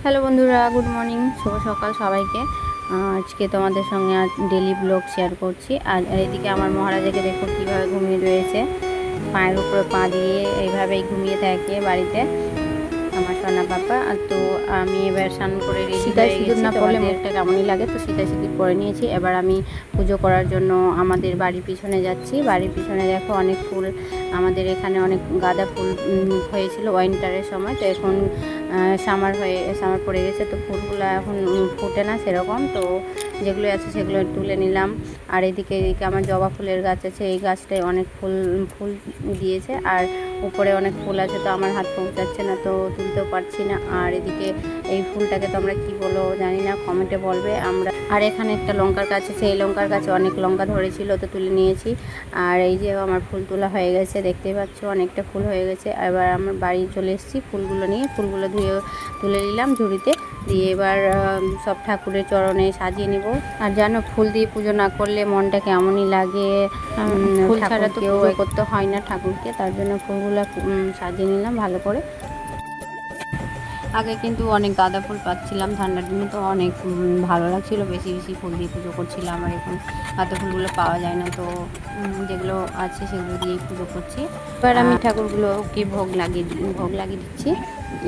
Hello বন্ধুরা, good morning, শুভ সকাল সবাইকে। আজকে তোমাদের সঙ্গে ডেলি ব্লগ শেয়ার করছি। আর এদিকে আমার মহারাজাকে দেখো কীভাবে ঘুমিয়ে রয়েছে, পায়ের উপরে পা দিয়ে এইভাবেই ঘুমিয়ে থাকে বাড়িতে আমার সোনা পাপা। আর তো আমি এবার স্নান করে রেডি হয়ে গেছি। না করলে মুখটা কেমনই লাগে, তো সিঁদুর করে নিয়েছি। এবার আমি পুজো করার জন্য আমাদের বাড়ির পিছনে যাচ্ছি। বাড়ির পিছনে দেখো অনেক ফুল, আমাদের এখানে অনেক গাঁদা ফুল হয়েছিল উইন্টারের সময়, তো এখন সামার পড়ে গেছে, তো ফুলগুলো এখন ফোটে না সেরকম, তো যেগুলো আছে সেগুলো তুলে নিলাম। আর এদিকে আমার জবা ফুলের গাছ আছে, এই গাছটায় অনেক ফুল দিয়েছে, আর উপরে অনেক ফুল আছে, তো আমার হাত পৌঁছাচ্ছে না, তো তুলতেও পারছি না। আর এদিকে এই ফুলটাকে তো আমরা কী বলো জানি না, কমেন্টে বলবে। আর এখানে একটা লঙ্কার গাছ আছে, এই লঙ্কার গাছে অনেক লঙ্কা ধরেছিল, তো তুলে নিয়েছি। আর এই যে আমার ফুল তোলা হয়ে গেছে, দেখতেই পাচ্ছ অনেকটা ফুল হয়ে গেছে। এবার আমার বাড়ি চলে এসেছি ফুলগুলো নিয়ে, ফুলগুলো ধুয়ে তুলে নিলাম ঝুড়িতে দিয়ে। এবার সব ঠাকুরের চরণে সাজিয়ে নিব। আর জানো, ফুল দিয়ে পুজো না করলে মনটা কেমনই লাগে, ফুল ছাড়া তো কেউ করতে হয় না ঠাকুরকে, তার জন্য ফুলগুলো সাজিয়ে নিলাম ভালো করে। আগে কিন্তু অনেক গাঁদা ফুল পাচ্ছিলাম ঠান্ডার দিনে, তো অনেক ভালো লাগছিলো, বেশি বেশি ফুল দিয়ে পুজো করছিলাম। আর এখন গাঁদা ফুলগুলো পাওয়া যায় না, তো যেগুলো আছে সেগুলো দিয়েই পুজো করছি। এবার আমি ঠাকুরগুলোকে ভোগ লাগিয়ে দিচ্ছি।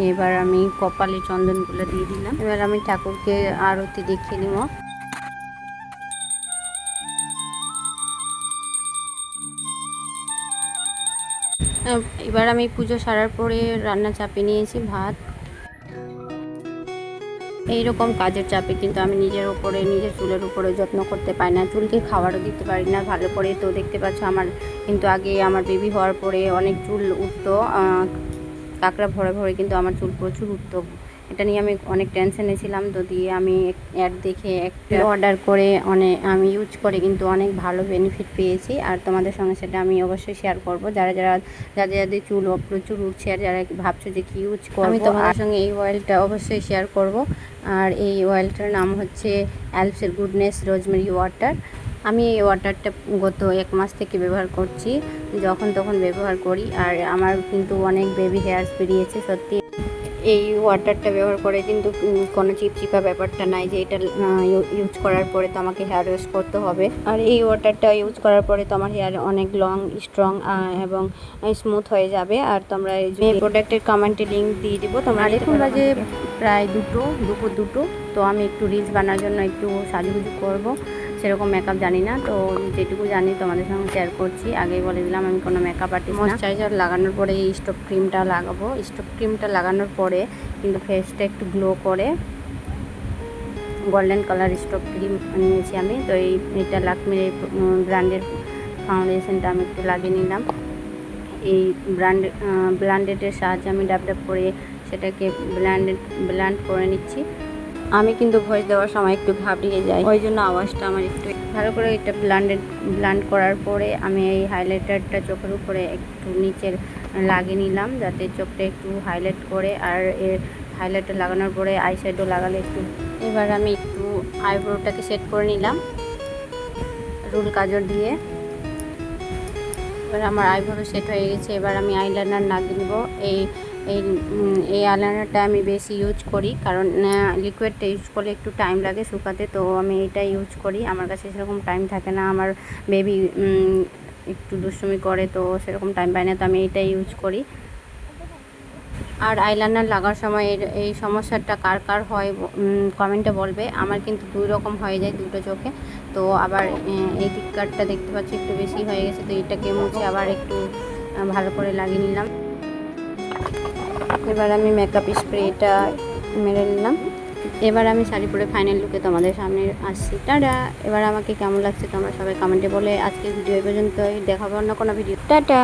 এবার আমি কপালে চন্দনগুলো দিয়ে দিলাম। এবার আমি ঠাকুরকে আরতি দেখিয়ে নিব। এবার আমি পুজো সারার পরে রান্না চাপিয়ে নিয়েছি ভাত। এইরকম কাজের চাপে কিন্তু আমি নিজের চুলের উপরে যত্ন করতে পারি না, চুলকে খাবারও দিতে পারি না ভালো করে। তো দেখতে পাচ্ছ আমার কিন্তু আগে আমার বেবি হওয়ার পরে অনেক চুল উঠতো, কাঁকড়া ভরে ভরে কিন্তু আমার চুল প্রচুর উঠতো। এটা নিয়ে আমি অনেক টেনশনে ছিলাম, তো দিয়ে আমি অ্যাড দেখে একটা অর্ডার করে আমি ইউজ করে কিন্তু অনেক ভালো বেনিফিট পেয়েছি। আর তোমাদের সঙ্গে সেটা আমি অবশ্যই শেয়ার করব। যাদের চুল প্রচুর উঠছে আর যারা ভাবছো যে কি ইউজ করবো, আমি তোমাদের সঙ্গে এই অয়েলটা অবশ্যই শেয়ার করব। আর এই অয়েলটার নাম হচ্ছে অ্যালপসের গুডনেস রোজমেরি ওয়াটার। আমি এই ওয়াটারটা গত 1 মাস থেকে ব্যবহার করছি, যখন তখন ব্যবহার করি। আর আমার কিন্তু অনেক বেবি হেয়ার্স বেরিয়েছে সত্যি। এই ওয়াটারটা ব্যবহার করে কিন্তু কোনো চিপচিপা ব্যাপারটা নাই যে এটা ইউজ করার পরে তো আমাকে হেয়ার ওয়াশ করতে হবে। আর এই ওয়াটারটা ইউজ করার পরে তো আমার হেয়ার অনেক লং, স্ট্রং এবং স্মুথ হয়ে যাবে। আর তোমরা এই প্রোডাক্টের কমেন্টে লিঙ্ক দিয়ে দিব। তোমরা এখন বাজে প্রায় দুপুর 2টো, তো আমি একটু রিলস বানানোর জন্য একটু সাজুগুজু করব। সেরকম মেকআপ জানি না, তো যেটুকু জানি তোমাদের সঙ্গে শেয়ার করছি। আগেই বলে দিলাম আমি কোনো মেকআপ আর্টিস্ট না। ময়েশ্চারাইজার লাগানোর পরে এই স্টোভ ক্রিমটা লাগাবো। স্টোভ ক্রিমটা লাগানোর পরে কিন্তু ফেসটা একটু গ্লো করে। গোল্ডেন কালার স্টোভ ক্রিম নিয়েছি আমি, তো এইটা লাকমির ব্র্যান্ডের ফাউন্ডেশনটা আমি একটু লাগিয়ে নিলাম। এই ব্ল্যান্ডেডের সাহায্যে আমি ডাব করে সেটাকে ব্ল্যান্ড করে নিচ্ছি। আমি কিন্তু ভয়েস দেওয়ার সময় একটু ঘাবড়িয়ে যাই, ওই জন্য আওয়াজটা আমার একটু ভালো করে। এটা ব্ল্যান্ড করার পরে আমি এই হাইলাইটারটা চোখের উপরে একটু নিচের লাগিয়ে নিলাম, যাতে চোখটা একটু হাইলাইট করে। আর এর হাইলাইটার লাগানোর পরে আইশ্যাডো লাগালে একটু। এবার আমি একটু আইব্রোটাকে সেট করে নিলাম রুল কাজল দিয়ে। এবার আমার আইব্রো সেট হয়ে গেছে। এবার আমি আইলাইনার লাগিয়ে নেব। এই আইলাইনারটা আমি বেশি ইউজ করি, কারণ লিকুইডটা ইউজ করলে একটু টাইম লাগে শুকাতে, তো আমি এটা ইউজ করি। আমার কাছে সেরকম টাইম থাকে না, আমার বেবি একটু দুষ্টুমি করে, তো সেরকম টাইম পাই না, তো আমি এটাই ইউজ করি। আর আইলাইনার লাগার সময় এই সমস্যাটা কার হয় কমেন্টে বলবে। আমার কিন্তু 2 রকম হয়ে যায় দুটো চোখে, তো আবার এই দিককারটা দেখতে পাচ্ছি একটু বেশি হয়ে গেছে, তো এটাকে মুছে আবার একটু ভালো করে লাগিয়ে নিলাম। এবার আমি মেকআপ স্প্রেটা মেরে নিলাম। এবার আমি শাড়ি পরে ফাইনাল লুকে তোমাদের সামনে আসছি। টাটা। এবার আমাকে কেমন লাগছে তোমরা সবাই কমেন্টে বলে। আজকের ভিডিও এই পর্যন্তই, দেখাবো অন্য কোনো ভিডিও। টাটা।